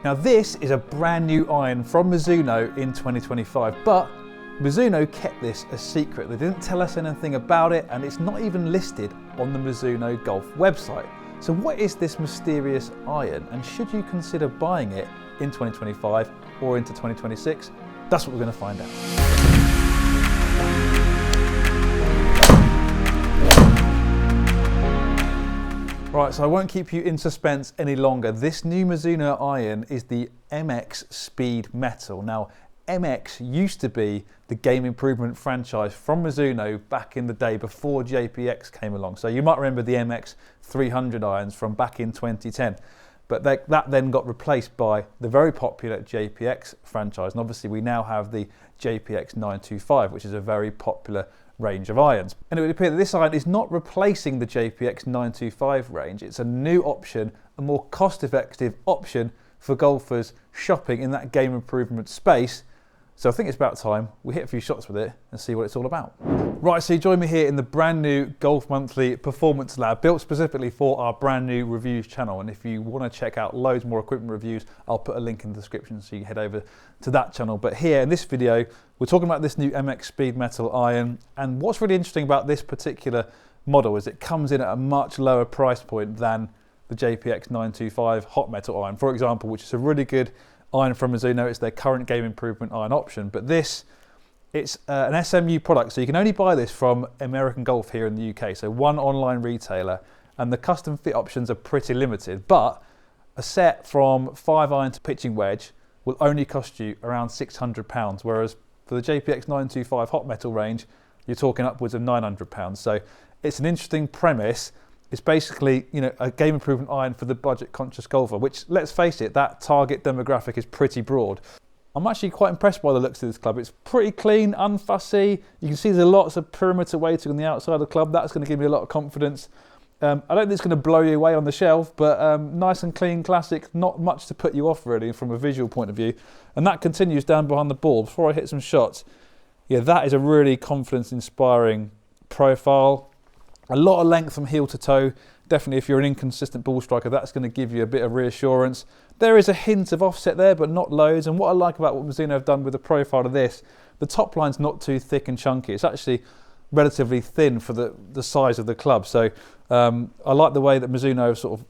Now this is a brand new iron from Mizuno in 2025, but Mizuno kept this a secret. They didn't tell us anything about it, and it's not even listed on the Mizuno Golf website. So what is this mysterious iron, and should you consider buying it in 2025 or into 2026? That's what we're going to find out. Right, so I won't keep you in suspense any longer. This new Mizuno iron is the MX Speed Metal. Now, MX used to be the game improvement franchise from Mizuno back in the day before JPX came along. So you might remember the MX 300 irons from back in 2010. But that then got replaced by the very popular JPX franchise. And obviously we now have the JPX 925, which is a very popular range of irons. And it would appear that this iron is not replacing the JPX 925 range. It's a new option, a more cost-effective option for golfers shopping in that game improvement space. So I think it's about time we hit a few shots with it and see what it's all about. Right, so you join me here in the brand new Golf Monthly Performance Lab, built specifically for our brand new reviews channel. And if you want to check out loads more equipment reviews, I'll put a link in the description so you can head over to that channel. But here in this video, we're talking about this new MX Speed Metal iron. And what's really interesting about this particular model is it comes in at a much lower price point than the JPX 925 hot metal iron, for example, which is a really good iron from Mizuno. It's their current game improvement iron option, but this, it's an SMU product, so you can only buy this from American Golf here in the UK, so one online retailer, and the custom fit options are pretty limited, but a set from 5-iron to pitching wedge will only cost you around £600, whereas for the JPX 925 hot metal range, you're talking upwards of £900. So it's an interesting premise. It's basically, you know, a game improvement iron for the budget conscious golfer, which, let's face it, that target demographic is pretty broad. I'm actually quite impressed by the looks of this club. It's pretty clean, unfussy. You can see there's lots of perimeter weighting on the outside of the club. That's going to give me a lot of confidence. I don't think it's going to blow you away on the shelf, but nice and clean, classic, not much to put you off really from a visual point of view. And that continues down behind the ball. Before I hit some shots, yeah, that is a really confidence-inspiring profile. A lot of length from heel to toe. Definitely if you're an inconsistent ball striker, that's going to give you a bit of reassurance. There is a hint of offset there, but not loads. And what I like about what Mizuno have done with the profile of this, the top line's not too thick and chunky. It's actually relatively thin for the size of the club. So I like the way that Mizuno have sort of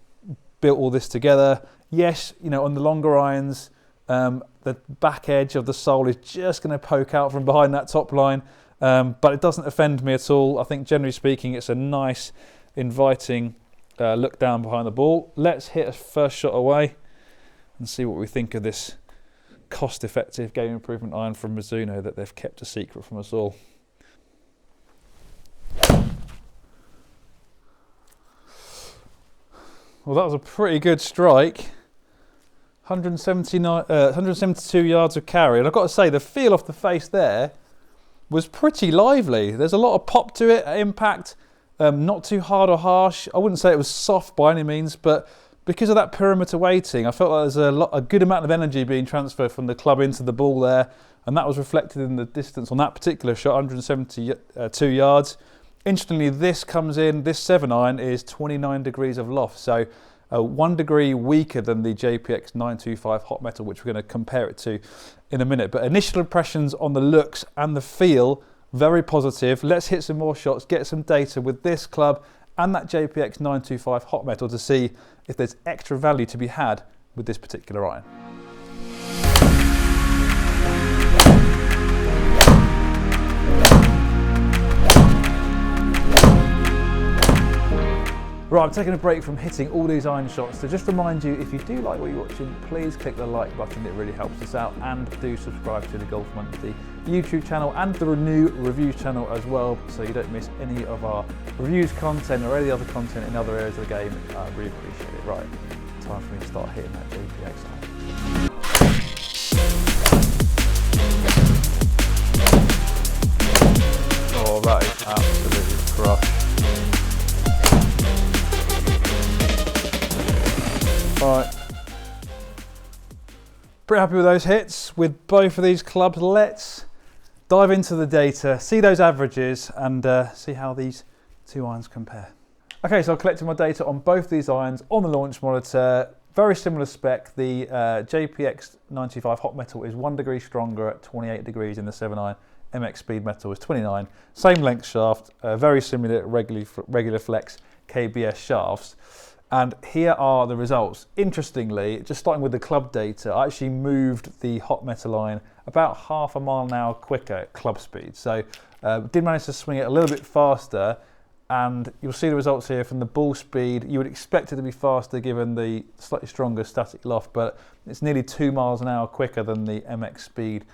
built all this together. Yes, you know, on the longer irons, the back edge of the sole is just going to poke out from behind that top line. But it doesn't offend me at all. I think generally speaking, it's a nice, inviting look down behind the ball. Let's hit a first shot away and see what we think of this cost-effective game improvement iron from Mizuno that they've kept a secret from us all. Well, that was a pretty good strike. 172 yards of carry. And I've got to say, the feel off the face there was pretty lively. There's a lot of pop to it at impact, not too hard or harsh. I wouldn't say it was soft by any means, but because of that perimeter weighting, I felt like there's a good amount of energy being transferred from the club into the ball there, and that was reflected in the distance on that particular shot, 172 yards. Interestingly, this 7-iron is 29 degrees of loft, so 1 degree weaker than the JPX 925 hot metal, which we're going to compare it to in a minute. But initial impressions on the looks and the feel, very positive. Let's hit some more shots, get some data with this club and that JPX 925 hot metal to see if there's extra value to be had with this particular iron. Right, I'm taking a break from hitting all these iron shots to just remind you, if you do like what you're watching, please click the like button, it really helps us out, and do subscribe to the Golf Monthly YouTube channel and the new reviews channel as well, so you don't miss any of our reviews content or any other content in other areas of the game. I really appreciate it. Right, time for me to start hitting that JPX iron. Oh, that is absolutely crushed. Right, pretty happy with those hits with both of these clubs. Let's dive into the data, see those averages, and see how these two irons compare. Okay, so I've collected my data on both these irons on the launch monitor. very similar spec. The JPX 925 hot metal is 1 degree stronger at 28 degrees in the 7.9. MX Speed Metal is 29. Same length shaft, very similar regular flex KBS shafts. And here are the results. Interestingly, just starting with the club data, I actually moved the hot metal iron about half a mile an hour quicker at club speed. So did manage to swing it a little bit faster, and you'll see the results here from the ball speed. You would expect it to be faster given the slightly stronger static loft, but it's nearly 2 miles an hour quicker than the MX Speed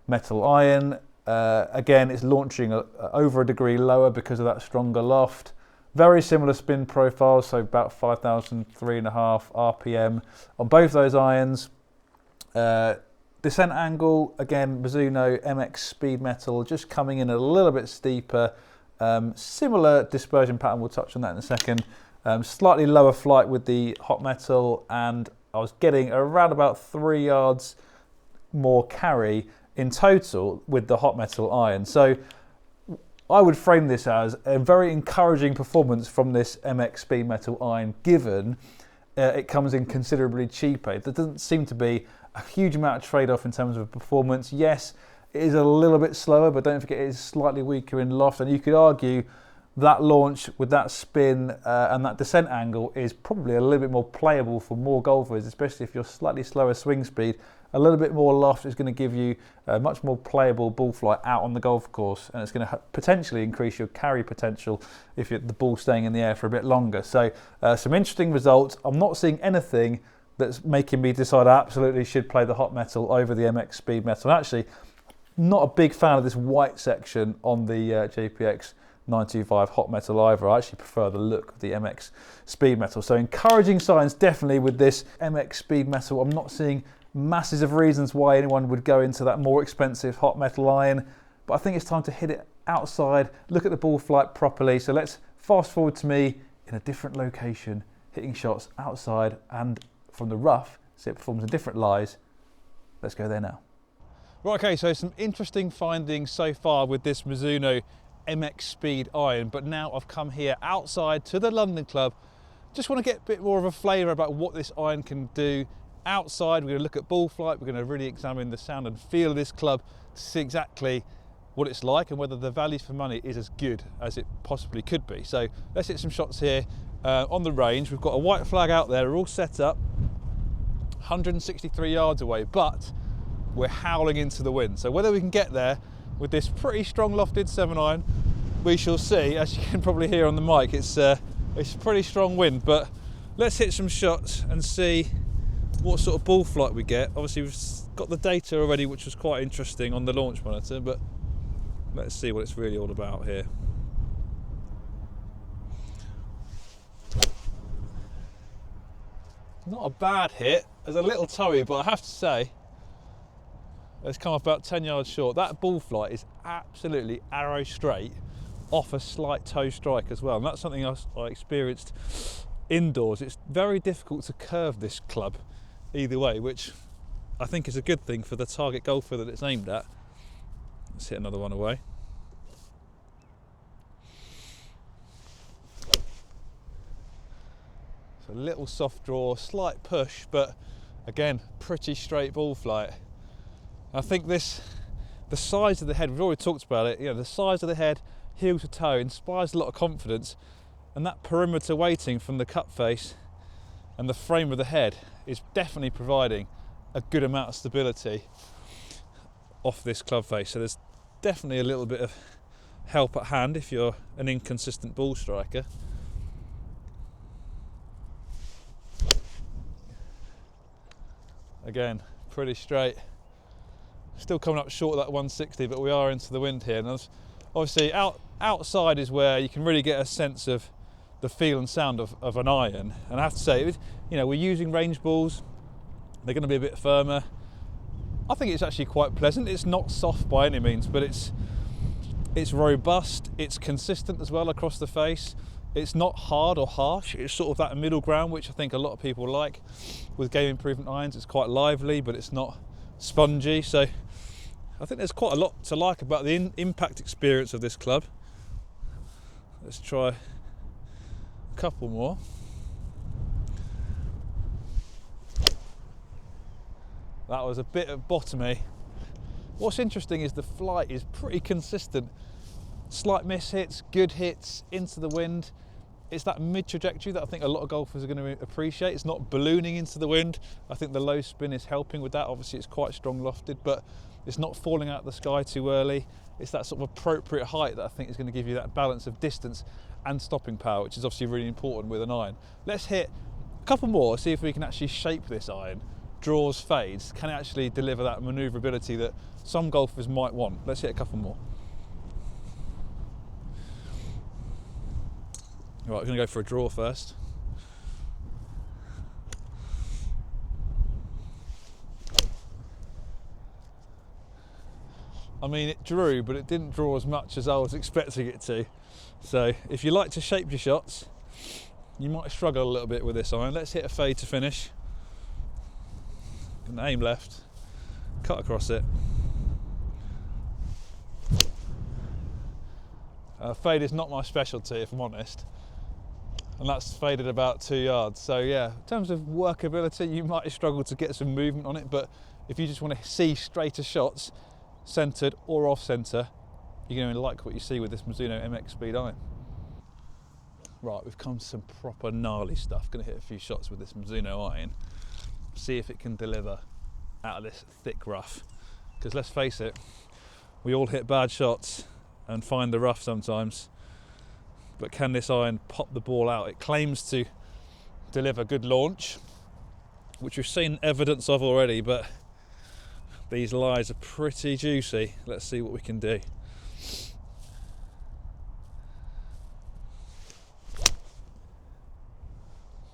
Metal iron. Again, it's launching over a degree lower because of that stronger loft. Very similar spin profiles, so about 5,003.5 RPM on both those irons. Descent angle, again, Mizuno MX Speed Metal, just coming in a little bit steeper. Similar dispersion pattern, we'll touch on that in a second. Slightly lower flight with the hot metal, and I was getting around about 3 yards more carry in total with the hot metal iron. So I would frame this as a very encouraging performance from this MX Speed Metal iron, given it comes in considerably cheaper. There doesn't seem to be a huge amount of trade-off in terms of performance. Yes, it is a little bit slower, but don't forget it is slightly weaker in loft, and you could argue that launch with that spin and that descent angle is probably a little bit more playable for more golfers, especially if you're slightly slower swing speed. A little bit more loft is going to give you a much more playable ball flight out on the golf course, and it's going to potentially increase your carry potential if the ball's staying in the air for a bit longer. So some interesting results. I'm not seeing anything that's making me decide I absolutely should play the hot metal over the MX Speed Metal. Actually, not a big fan of this white section on the JPX 925 hot metal either. I actually prefer the look of the MX Speed Metal. So encouraging signs definitely with this MX Speed Metal. I'm not seeing masses of reasons why anyone would go into that more expensive hot metal iron, but I think it's time to hit it outside, look at the ball flight properly. So let's fast forward to me in a different location, hitting shots outside and from the rough, so it performs in different lies. Let's go there now. Right, okay, so some interesting findings so far with this Mizuno MX Speed iron, but now I've come here outside to the London Club. Just want to get a bit more of a flavour about what this iron can do. Outside, we're going to look at ball flight, we're going to really examine the sound and feel of this club to see exactly what it's like and whether the value for money is as good as it possibly could be. So let's hit some shots here on the range. We've got a white flag out there, we're all set up, 163 yards away, but we're howling into the wind. So whether we can get there with this pretty strong lofted 7-iron, we shall see. As you can probably hear on the mic, it's pretty strong wind, but let's hit some shots and see what sort of ball flight we get. Obviously we've got the data already, which was quite interesting on the launch monitor, but let's see what it's really all about here. Not a bad hit. There's a little toey, but I have to say it's come up about 10 yards short. That ball flight is absolutely arrow straight off a slight toe strike as well, and that's something I experienced indoors. It's very difficult to curve this club either way, which I think is a good thing for the target golfer that it's aimed at. Let's hit another one away. So a little soft draw, slight push, but again, pretty straight ball flight. I think the size of the head, we've already talked about it, the size of the head, heel to toe, inspires a lot of confidence, and that perimeter weighting from the cut face and the frame of the head is definitely providing a good amount of stability off this club face. So there's definitely a little bit of help at hand if you're an inconsistent ball striker. Again, pretty straight. Still coming up short of that 160, but we are into the wind here. And obviously outside is where you can really get a sense of the feel and sound of an iron. And I have to say, we're using range balls. They're going to be a bit firmer. I think it's actually quite pleasant. It's not soft by any means, but it's robust. It's consistent as well across the face. It's not hard or harsh. It's sort of that middle ground, which I think a lot of people like with game improvement irons. It's quite lively, but it's not spongy. So I think there's quite a lot to like about the impact experience of this club. Let's try a couple more. That was a bit at bottomy. What's interesting is the flight is pretty consistent. Slight miss hits, good hits, into the wind. It's that mid trajectory that I think a lot of golfers are going to appreciate. It's not ballooning into the wind. I think the low spin is helping with that. Obviously it's quite strong lofted, but it's not falling out of the sky too early. It's that sort of appropriate height that I think is going to give you that balance of distance and stopping power, which is obviously really important with an iron. Let's hit a couple more, see if we can actually shape this iron. Draws, fades, can it actually deliver that manoeuvrability that some golfers might want. Let's hit a couple more. Right, we're going to go for a draw first. I mean, it drew, but it didn't draw as much as I was expecting it to. So if you like to shape your shots, you might struggle a little bit with this iron. Let's hit a fade to finish. And aim left, cut across it. Fade is not my specialty, if I'm honest. And that's faded about 2 yards. So yeah, in terms of workability, you might struggle to get some movement on it, but if you just want to see straighter shots, centered or off center, you're going to like what you see with this Mizuno MX Speed iron. Right, we've come to some proper gnarly stuff. Going to hit a few shots with this Mizuno iron. See if it can deliver out of this thick rough. Because let's face it, we all hit bad shots and find the rough sometimes. But can this iron pop the ball out? It claims to deliver good launch, which we've seen evidence of already, but these lies are pretty juicy. Let's see what we can do.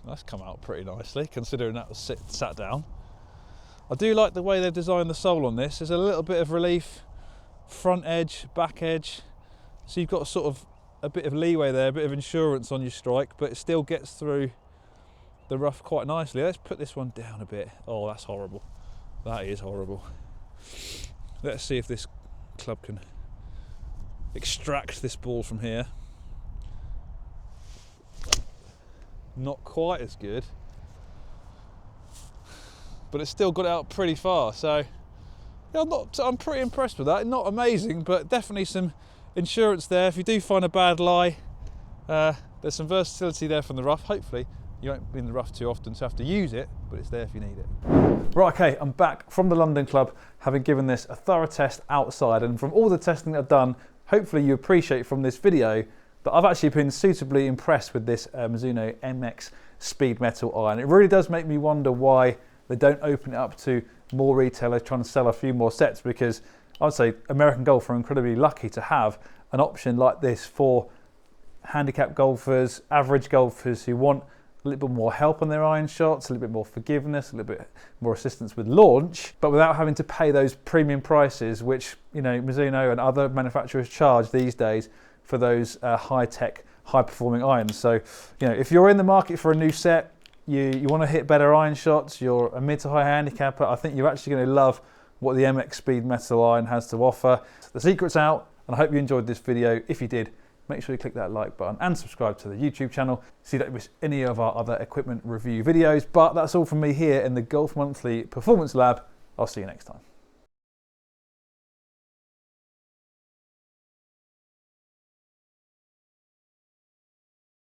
That's come out pretty nicely, considering that was sat down. I do like the way they've designed the sole on this. There's a little bit of relief, front edge, back edge. So you've got sort of a bit of leeway there, a bit of insurance on your strike, but it still gets through the rough quite nicely. Let's put this one down a bit. Oh, that's horrible. That is horrible. Let's see if this club can extract this ball from here. Not quite as good, but it's still got it out pretty far. So yeah, I'm pretty impressed with that. Not amazing, but definitely some insurance there. If you do find a bad lie, there's some versatility there from the rough. Hopefully you won't be in the rough too often to have to use it, but it's there if you need it. Right, okay, I'm back from the London club, having given this a thorough test outside, and from all the testing I've done, hopefully you appreciate from this video that I've actually been suitably impressed with this Mizuno MX Speed Metal iron. It really does make me wonder why they don't open it up to more retailers trying to sell a few more sets, because I'd say American golf are incredibly lucky to have an option like this for handicap golfers, average golfers who want a little bit more help on their iron shots, a little bit more forgiveness, a little bit more assistance with launch, but without having to pay those premium prices which, you know, Mizuno and other manufacturers charge these days for those high-tech, high-performing irons. So, you know, if you're in the market for a new set, you want to hit better iron shots, you're a mid to high handicapper, I think you're actually going to love what the MX Speed Metal iron has to offer. The secret's out, and I hope you enjoyed this video. If you did, make sure you click that like button and subscribe to the YouTube channel so you don't miss any of our other equipment review videos. But that's all from me here in the Golf Monthly Performance Lab. I'll see you next time.